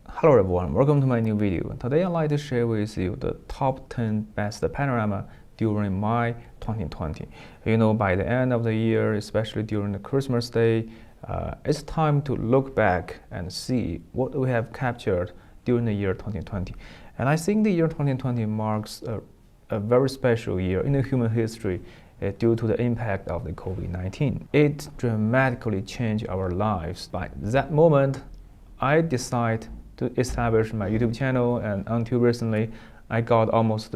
Hello everyone, welcome to my new video. Today I'd like to share with you the top 10 best panorama during my 2020. You know, by the end of the year, especially during the Christmas day, it's time to look back and see what we have captured during the year 2020. And I think the year 2020 marks a very special year in the human history due to the impact of the COVID-19. It dramatically changed our lives. By that moment, I decided to establish my YouTube channel, and until recently, I got almost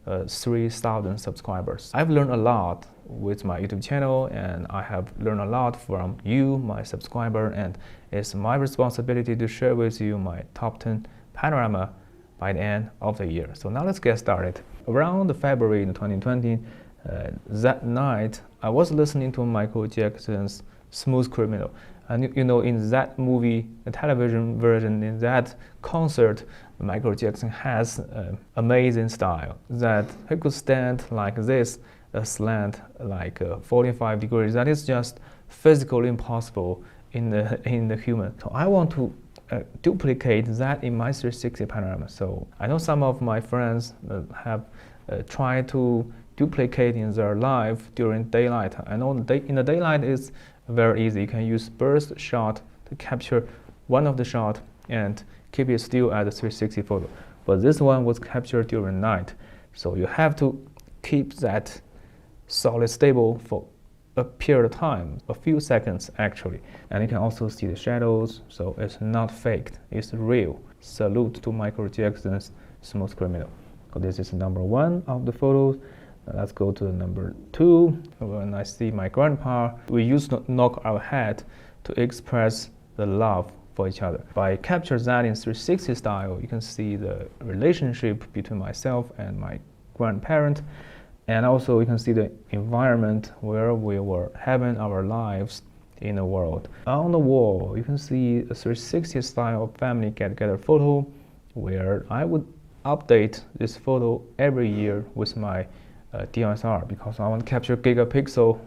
3,000 subscribers. I've learned a lot with my YouTube channel, and I have learned a lot from you, my subscriber, and it's my responsibility to share with you my top 10 panorama by the end of the year. So now let's get started. Around February in 2020, that night, I was listening to Michael Jackson's Smooth Criminal. And you know, in that movie, the television version, in that concert, Michael Jackson has amazing style that he could stand like this, slant like 45 degrees. That is just physically impossible in the human. So I want to duplicate that in my 360 panorama. So I know some of my friends have tried to duplicate in their life during daylight. I know in the daylight is very easy. You can use burst shot to capture one of the shot and keep it still at the 360 photo. But this one was captured during night. So you have to keep that solid stable for a period of time, a few seconds actually. And you can also see the shadows, so it's not faked, it's real. Salute to Michael Jackson's Smooth Criminal. So this is number one of the photos. Let's go to number two. When I see my grandpa, we used to knock our head to express the love for each other. By capturing that in 360 style, you can see the relationship between myself and my grandparent. And also you can see the environment where we were having our lives in the world. On the wall, you can see a 360 style family get-together photo where I would update this photo every year with my DSLR because I want to capture gigapixel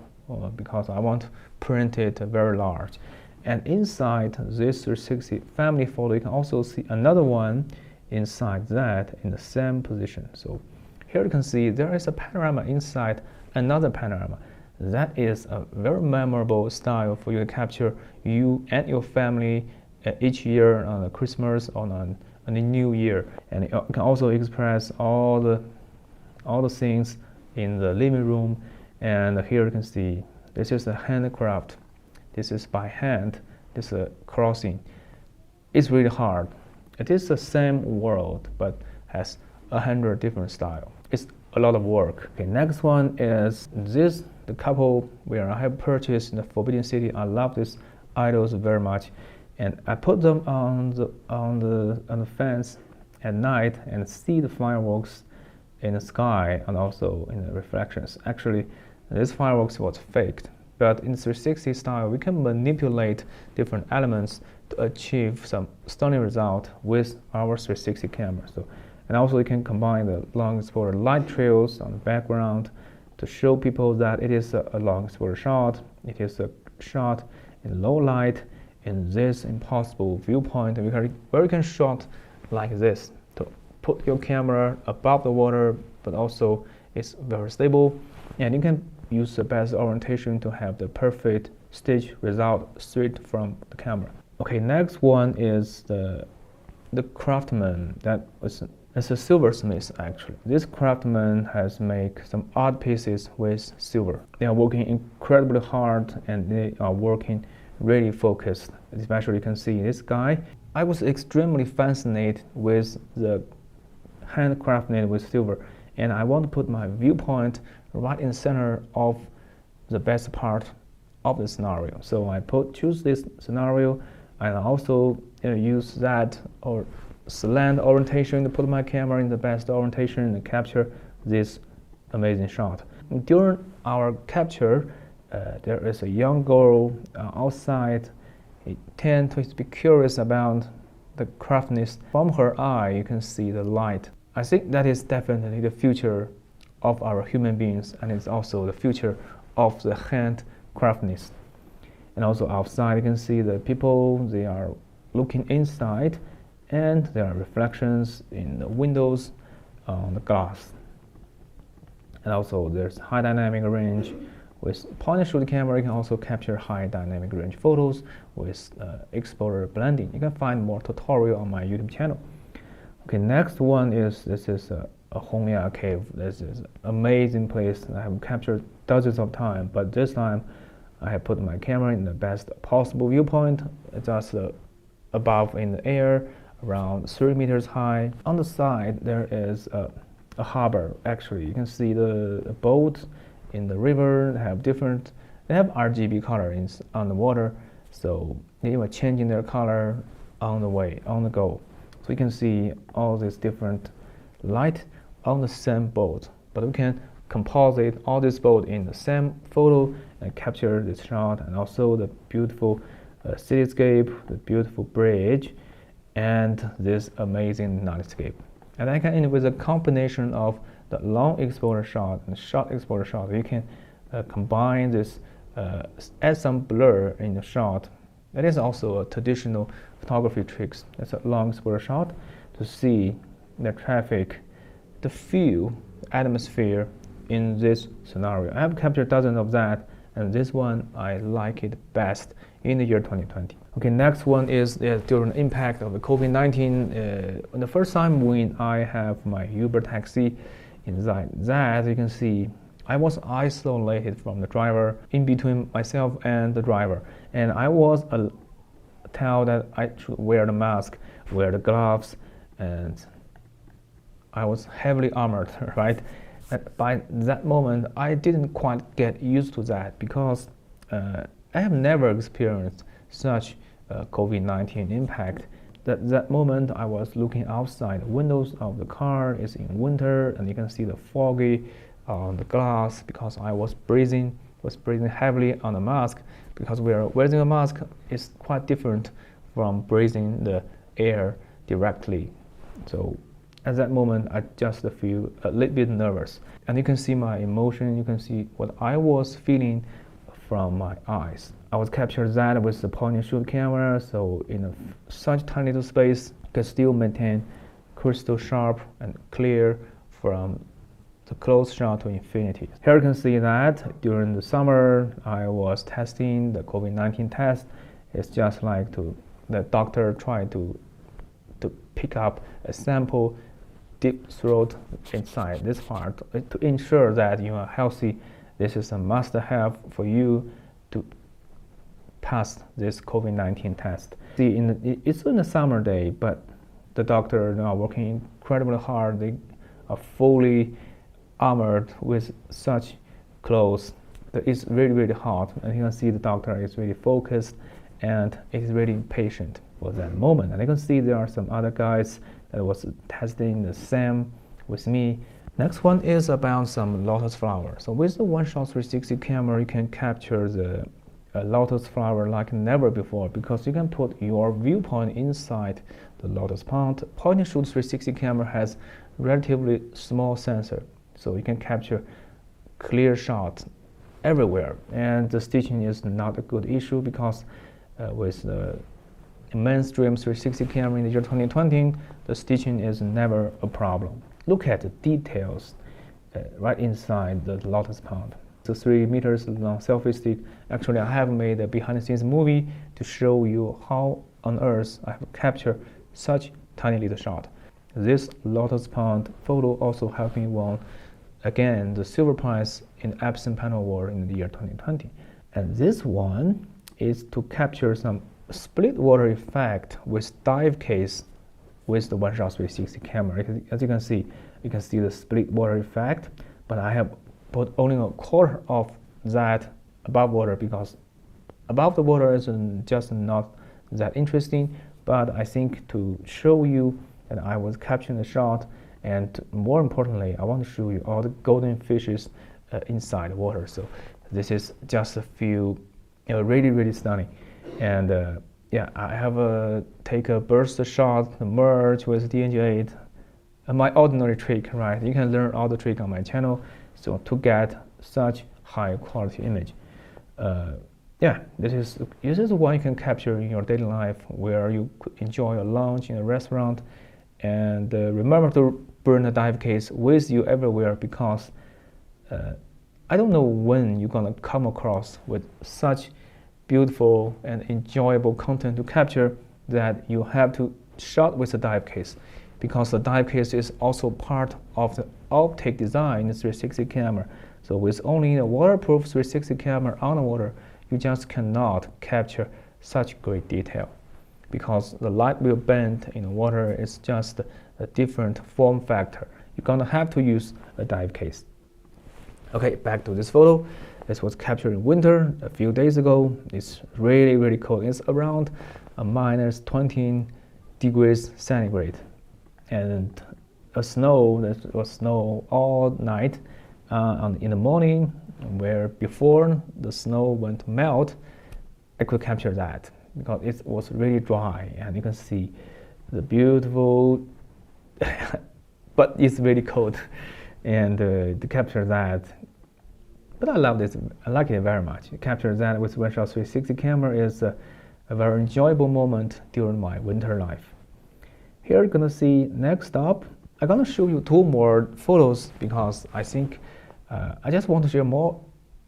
because I want to print it very large. And inside this 360 family photo, you can also see another one inside that in the same position. So here you can see there is a panorama inside another panorama. That is a very memorable style for you to capture you and your family each year on Christmas or on the New Year. And you can also express all the things in the living room. And here you can see this is a handcraft. This is by hand. This is a crossing. It's really hard. It is the same world but has 100 different styles. It's a lot of work. Okay, next one is this, the couple where I have purchased in the Forbidden City. I love these idols very much, and I put them on the fence at night and see the fireworks in the sky and also in the reflections. Actually, this fireworks was faked, but in 360 style, we can manipulate different elements to achieve some stunning result with our 360 camera. So, and also you can combine the long exposure light trails on the background to show people that it is a long exposure shot. It is a shot in low light in this impossible viewpoint, where you can shot like this. Put your camera above the water, but also it's very stable, and you can use the best orientation to have the perfect stitch result straight from the camera. Okay, next one is the craftsman. It's a silversmith actually. This craftsman has made some art pieces with silver. They are working incredibly hard and they are working really focused. Especially you can see this guy. I was extremely fascinated with the handcrafted with silver, and I want to put my viewpoint right in the center of the best part of the scenario. So I choose this scenario, and I also use that or slant orientation to put my camera in the best orientation and capture this amazing shot. During our capture, there is a young girl outside. It tends to be curious about the craftiness. From her eye, you can see the light. I think that is definitely the future of our human beings, and it's also the future of the handcraftedness. And also outside, you can see the people, they are looking inside, and there are reflections in the windows on the glass. And also there's high dynamic range. With point and shoot camera, you can also capture high dynamic range photos with exposure blending. You can find more tutorial on my YouTube channel. Okay, next one is, this is a Hongya cave. This is an amazing place. I have captured dozens of times, but this time I have put my camera in the best possible viewpoint, just above in the air, around 3 meters high. On the side, there is a harbor. Actually, you can see the boat in the river. They have RGB color on the water, so they were changing their color on the go. So you can see all these different light on the same boat, but we can composite all this boat in the same photo and capture this shot, and also the beautiful cityscape, the beautiful bridge, and this amazing nightscape. And I can end with a combination of the long exposure shot and short exposure shot. You can combine this, add some blur in the shot. That is also a traditional photography tricks. That's a long exposure shot to see the traffic, the feel, atmosphere in this scenario. I have captured dozens of that, and this one I like it best in the year 2020. Okay, next one is during the impact of the COVID-19. The first time when I have my Uber taxi, inside that you can see I was isolated from the driver, in between myself and the driver, and I was told that I should wear the mask, wear the gloves, and I was heavily armored, right? By that moment, I didn't quite get used to that, because I have never experienced such COVID-19 impact. That moment, I was looking outside the windows of the car. It's in winter, and you can see the foggy on the glass, because I was breathing heavily on the mask. Because we are wearing a mask, it's quite different from breathing the air directly. So at that moment, I just feel a little bit nervous. And you can see my emotion, you can see what I was feeling from my eyes. I was captured that with the point and shoot camera, so in such tiny little space, you can still maintain crystal sharp and clear from the close shot to infinity. Here you can see that during the summer, I was testing the COVID-19 test. It's just like the doctor tried to pick up a sample deep throat inside this part to ensure that you are healthy. This is a must-have for you to pass this COVID-19 test. See, it's in the summer day, but the doctors are working incredibly hard. They are fully armored with such clothes. It's really, really hot, and you can see the doctor is really focused and is really patient for that moment. And you can see there are some other guys that was testing the same with me. Next one is about some lotus flower. So with the one-shot 360 camera, you can capture the lotus flower like never before, because you can put your viewpoint inside the lotus pond. Point and shoot 360 camera has relatively small sensor, so you can capture clear shots everywhere. And the stitching is not a good issue, because with the mainstream 360 camera in the year 2020, the stitching is never a problem. Look at the details right inside the lotus pond. The 3 meters long selfie stick. Actually, I have made a behind-the-scenes movie to show you how on earth I have captured such tiny little shot. This lotus pond photo also helped me won again the silver prize in Epson Panel Award in the year 2020. And this one is to capture some split water effect with dive case with the one-shot 360 camera. As you can see the split water effect, but I have put only a quarter of that above water, because above the water is just not that interesting. But I think to show you that I was capturing the shot, and more importantly, I want to show you all the golden fishes inside the water. So this is just a few, really, really stunning. And yeah, I have take a burst shot, merge with DNG8, my ordinary trick, right? You can learn all the trick on my channel. So to get such high quality image, yeah, this is one you can capture in your daily life, where you could enjoy a lunch in a restaurant, and remember to bring a dive case with you everywhere, because I don't know when you're gonna come across with such beautiful and enjoyable content to capture that you have to shot with a dive case, because the dive case is also part of the optic design in the 360 camera. So with only a waterproof 360 camera on the water, you just cannot capture such great detail, because the light will bend in the water is just a different form factor. You're gonna have to use a dive case. Okay, back to this photo. This was captured in winter a few days ago. It's really, really cold. It's around minus 20 degrees centigrade. And that was snow all night in the morning, where before the snow went to melt, I could capture that because it was really dry, and you can see the beautiful, but it's really cold, and to capture that. But I love this. I like it very much. Capture that with One Shot 360 camera is a very enjoyable moment during my winter life. Here you're gonna see next up. I'm gonna show you two more photos because I think I just want to share more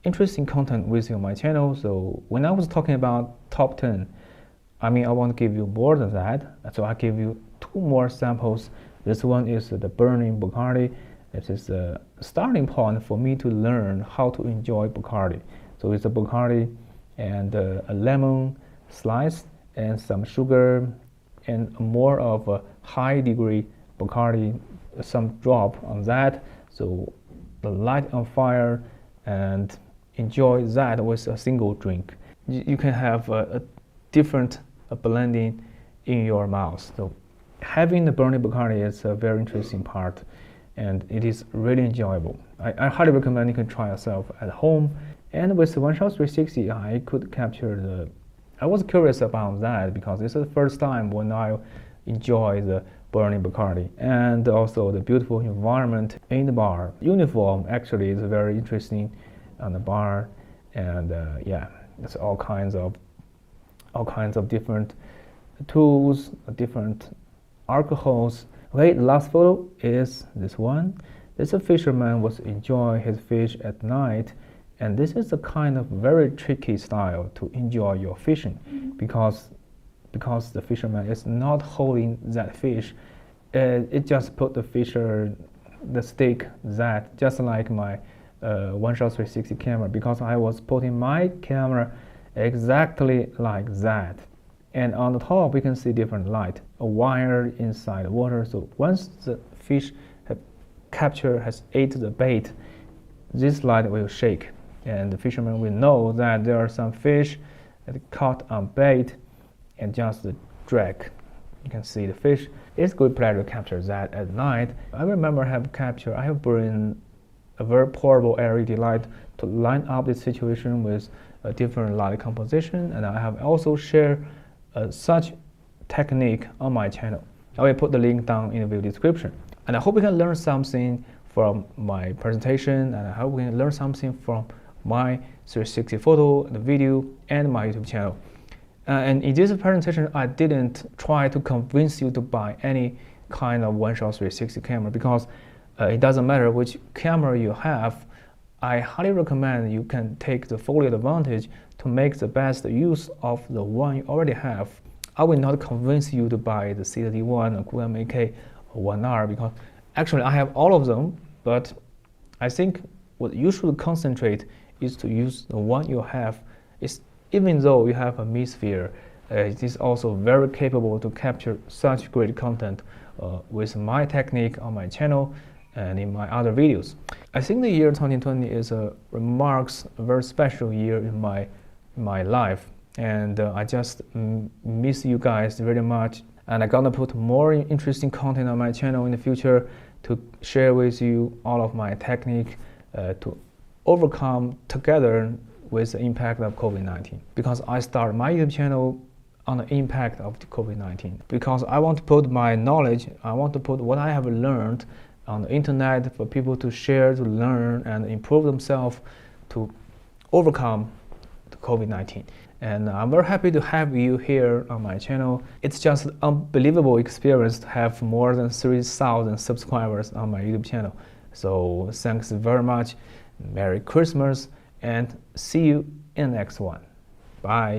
interesting content with you on my channel. So when I was talking about top 10, I mean I want to give you more than that. So I give you two more samples. This one is the burning Bacardi. This is a starting point for me to learn how to enjoy Bacardi. So it's a Bacardi and a lemon slice and some sugar and more of a high degree Bacardi, some drop on that. So the light on fire and enjoy that with a single drink. You can have a different blending in your mouth. So having the burning Bacardi is a very interesting part, and it is really enjoyable. I highly recommend you can try yourself at home. And with One Shot 360, I could capture I was curious about that because this is the first time when I enjoy the burning Bacardi, and also the beautiful environment in the bar. Uniform actually is very interesting on the bar, and yeah, it's all kinds of different tools, different alcohols. Okay, the last photo is this one. This a fisherman was enjoying his fish at night, and this is a kind of very tricky style to enjoy your fishing, because the fisherman is not holding that fish. It just put the stick that just like my One Shot 360 camera, because I was putting my camera exactly like that. And on the top we can see different light, a wire inside the water. So once the fish has ate the bait, this light will shake, and the fisherman will know that there are some fish that caught on bait and just drag. You can see the fish. It's good pleasure to capture that at night. I remember I have bring a very portable LED light to line up this situation with a different light composition, and I have also shared such technique on my channel. I will put the link down in the video description. And I hope you can learn something from my presentation, and I hope you can learn something from my 360 photo, the video, and my YouTube channel. And in this presentation, I didn't try to convince you to buy any kind of One Shot 360 camera, because it doesn't matter which camera you have. I highly recommend you can take the full advantage to make the best use of the one you already have. I will not convince you to buy the THETA One or QooCam AK or One R, because actually I have all of them, but I think what you should concentrate is to use the one you have. Even though you have a Hemisphere, it is also very capable to capture such great content with my technique on my channel and in my other videos. I think the year 2020 is a very special year in my life, and I just miss you guys very much, and I'm gonna put more interesting content on my channel in the future to share with you all of my technique to overcome together with the impact of COVID-19, because I start my YouTube channel on the impact of COVID-19, because I want to put my knowledge, I want to put what I have learned on the internet for people to share, to learn, and improve themselves to overcome the COVID-19. And I'm very happy to have you here on my channel. It's just an unbelievable experience to have more than 3,000 subscribers on my YouTube channel. So thanks very much. Merry Christmas and see you in the next one. Bye.